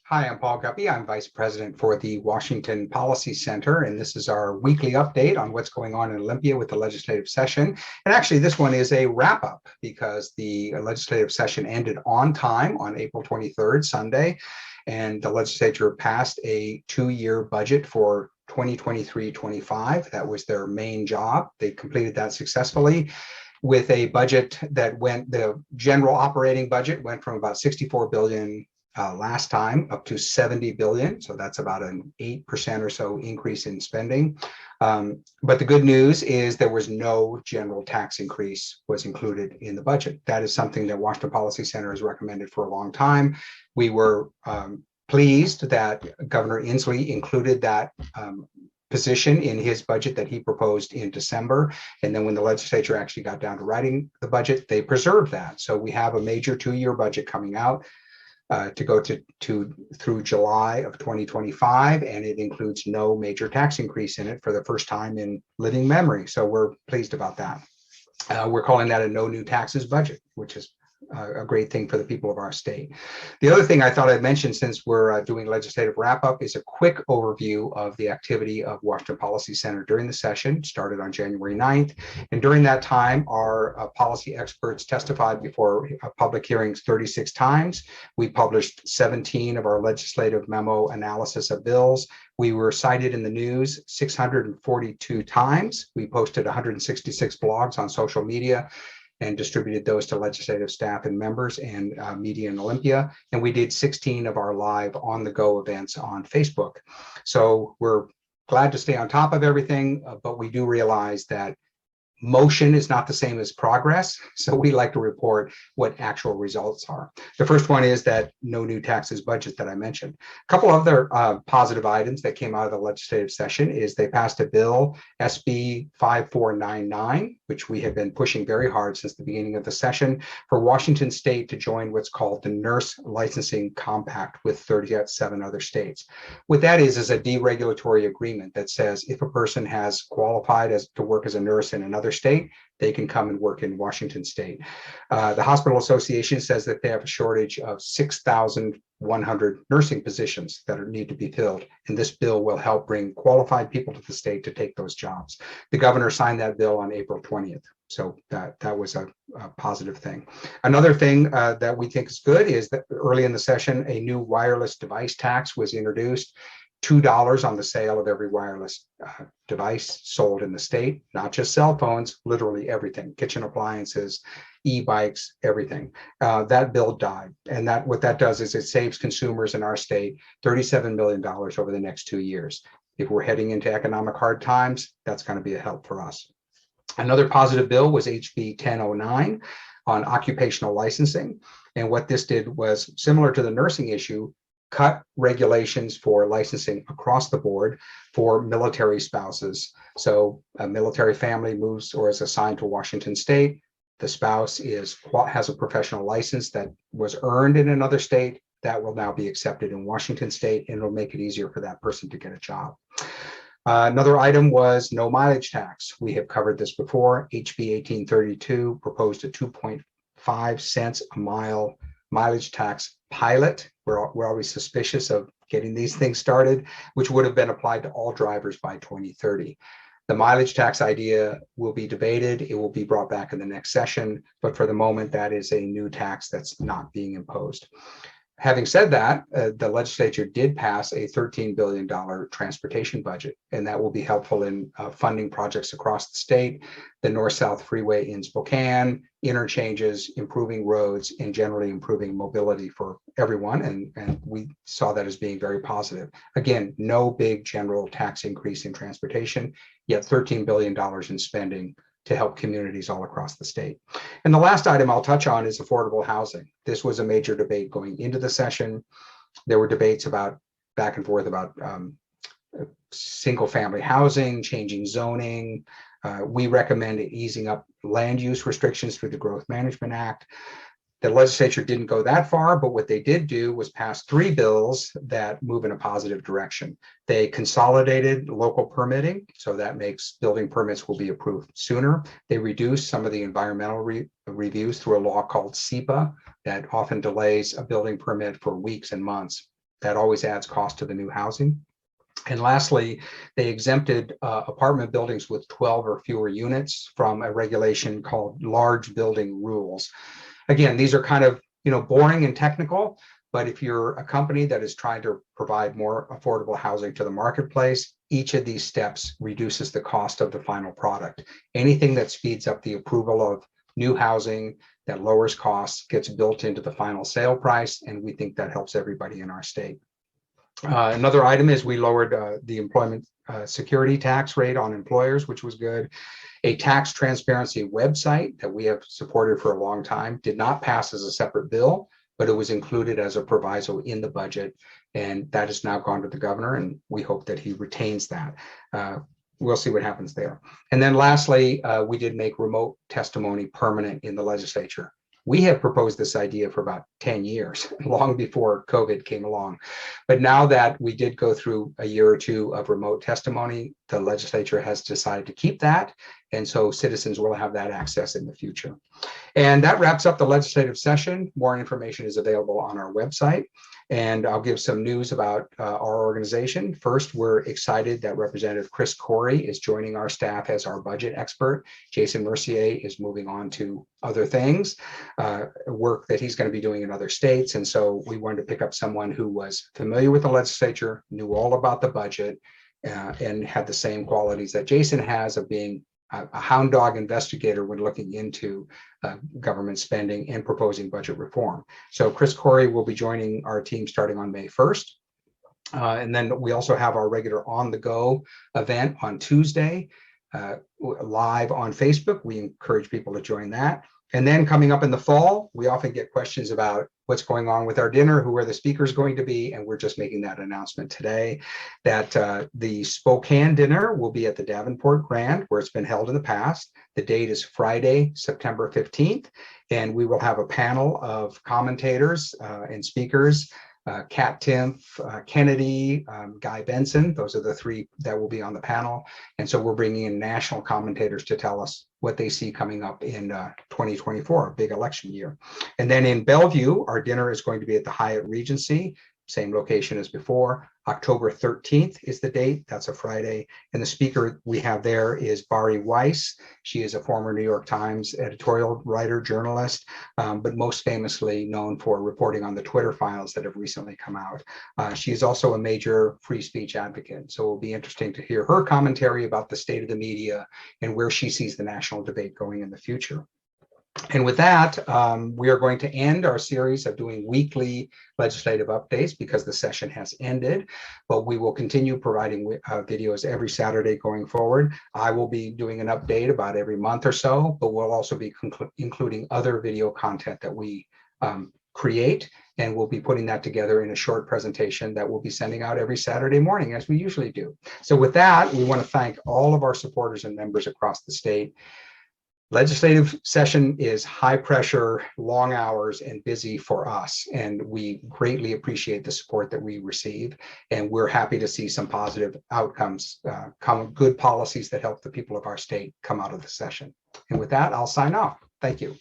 Hi, I'm Paul Guppy. I'm Vice President for the Washington Policy Center, and this is our weekly update on what's going on in Olympia with the legislative session. And actually, this one is a wrap up because the legislative session ended on time on April 23rd, Sunday, and the legislature passed a 2-year budget for 2023-25. That was their main job. They completed that successfully with a budget that the general operating budget went from about 64 billion last time up to 70 billion. So that's about an 8% or so increase in spending. But the good news is there was no general tax increase was included in the budget. That is something that Washington Policy Center has recommended for a long time. We were pleased that Governor Inslee included that position in his budget that he proposed in December. And then when the legislature actually got down to writing the budget, they preserved that. So we have a major 2-year budget coming out to go through July of 2025, and it includes no major tax increase in it for the first time in living memory. So we're pleased about that. We're calling that a no new taxes budget, which is a great thing for the people of our state. The other thing I thought I'd mention since we're doing legislative wrap up is a quick overview of the activity of Washington Policy Center during the session. It started on January 9th. And during that time, our policy experts testified before public hearings 36 times. We published 17 of our legislative memo analysis of bills. We were cited in the news 642 times. We posted 166 blogs on social media and distributed those to legislative staff and members and media in Olympia. And we did 16 of our live on-the-go events on Facebook. So we're glad to stay on top of everything, but we do realize that motion is not the same as progress. So we like to report what actual results are. The first one is that no new taxes budget that I mentioned. A couple other positive items that came out of the legislative session is they passed a bill, SB 5499, which we have been pushing very hard since the beginning of the session, for Washington State to join what's called the Nurse Licensing Compact with 37 other states. What that is a deregulatory agreement that says if a person has qualified to work as a nurse in another state, they can come and work in Washington State. The Hospital Association says that they have a shortage of 6,100 nursing positions that need to be filled, and this bill will help bring qualified people to the state to take those jobs. The governor signed that bill on April 20th, so that was a positive thing. Another thing that we think is good is that early in the session, a new wireless device tax was introduced. $2 on the sale of every wireless device sold in the state, not just cell phones, literally everything, kitchen appliances, e-bikes, everything. That bill died. And what that does is it saves consumers in our state $37 million over the next 2 years. If we're heading into economic hard times, that's going to be a help for us. Another positive bill was HB 1009 on occupational licensing. And what this did was similar to the nursing issue, cut regulations for licensing across the board for military spouses. So a military family moves or is assigned to Washington State. The spouse has a professional license that was earned in another state. That will now be accepted in Washington State, and it'll make it easier for that person to get a job. Another item was no mileage tax. We have covered this before. HB 1832 proposed a 2.5 cents a mile mileage tax pilot. We're always suspicious of getting these things started, which would have been applied to all drivers by 2030. The mileage tax idea will be debated. It will be brought back in the next session, but for the moment, that is a new tax that's not being imposed. Having said that, the legislature did pass a $13 billion transportation budget, and that will be helpful in funding projects across the state, the North-South Freeway in Spokane, interchanges, improving roads, and generally improving mobility for everyone. And we saw that as being very positive. Again, no big general tax increase in transportation, yet $13 billion in spending to help communities all across the state. And the last item I'll touch on is affordable housing. This was a major debate going into the session. There were debates back and forth about single family housing, changing zoning. We recommend easing up land use restrictions through the Growth Management Act. The legislature didn't go that far, but what they did do was pass 3 bills that move in a positive direction. They consolidated local permitting, so that makes building permits will be approved sooner. They reduced some of the environmental reviews through a law called SEPA that often delays a building permit for weeks and months. that always adds cost to the new housing. And lastly, they exempted apartment buildings with 12 or fewer units from a regulation called large building rules. Again, these are kind of, boring and technical, but if you're a company that is trying to provide more affordable housing to the marketplace, each of these steps reduces the cost of the final product. Anything that speeds up the approval of new housing, that lowers costs, gets built into the final sale price, and we think that helps everybody in our state. Another item is we lowered the employment security tax rate on employers, which was good. A tax transparency website that we have supported for a long time did not pass as a separate bill, but it was included as a proviso in the budget, and that has now gone to the governor, and we hope that he retains that. We'll see what happens there. And then lastly, we did make remote testimony permanent in the legislature. We have proposed this idea for about 10 years, long before COVID came along. But now that we did go through a year or two of remote testimony, the legislature has decided to keep that. And so citizens will have that access in the future. And that wraps up the legislative session. More information is available on our website. And I'll give some news about our organization. First, we're excited that Representative Chris Corey is joining our staff as our budget expert. Jason Mercier is moving on to other things, work that he's going to be doing in other states. And so we wanted to pick up someone who was familiar with the legislature, knew all about the budget, and had the same qualities that Jason has of being a hound dog investigator when looking into government spending and proposing budget reform. So Chris Corey will be joining our team starting on May 1st. And then we also have our regular On the Go event on Tuesday, live on Facebook. We encourage people to join that. And then coming up in the fall, we often get questions about what's going on with our dinner, who are the speakers going to be, and we're just making that announcement today that the Spokane dinner will be at the Davenport Grand, where it's been held in the past. The date is Friday, September 15th, and we will have a panel of commentators and speakers, Kat Timpf, Kennedy, Guy Benson. Those are the three that will be on the panel. And so we're bringing in national commentators to tell us what they see coming up in 2024, a big election year. And then in Bellevue, our dinner is going to be at the Hyatt Regency, same location as before. October 13th is the date. That's a Friday. And the speaker we have there is Bari Weiss. She is a former New York Times editorial writer, journalist, but most famously known for reporting on the Twitter files that have recently come out. She is also a major free speech advocate. So it'll be interesting to hear her commentary about the state of the media and where she sees the national debate going in the future. And with that, we are going to end our series of doing weekly legislative updates because the session has ended, but we will continue providing videos every Saturday going forward. I will be doing an update about every month or so, but we'll also be including other video content that we create, and we'll be putting that together in a short presentation that we'll be sending out every Saturday morning, as we usually do. So with that, we want to thank all of our supporters and members across the state. Legislative session is high pressure, long hours, and busy for us, and we greatly appreciate the support that we receive, and we're happy to see some positive outcomes, good policies that help the people of our state come out of the session. And with that, I'll sign off. Thank you.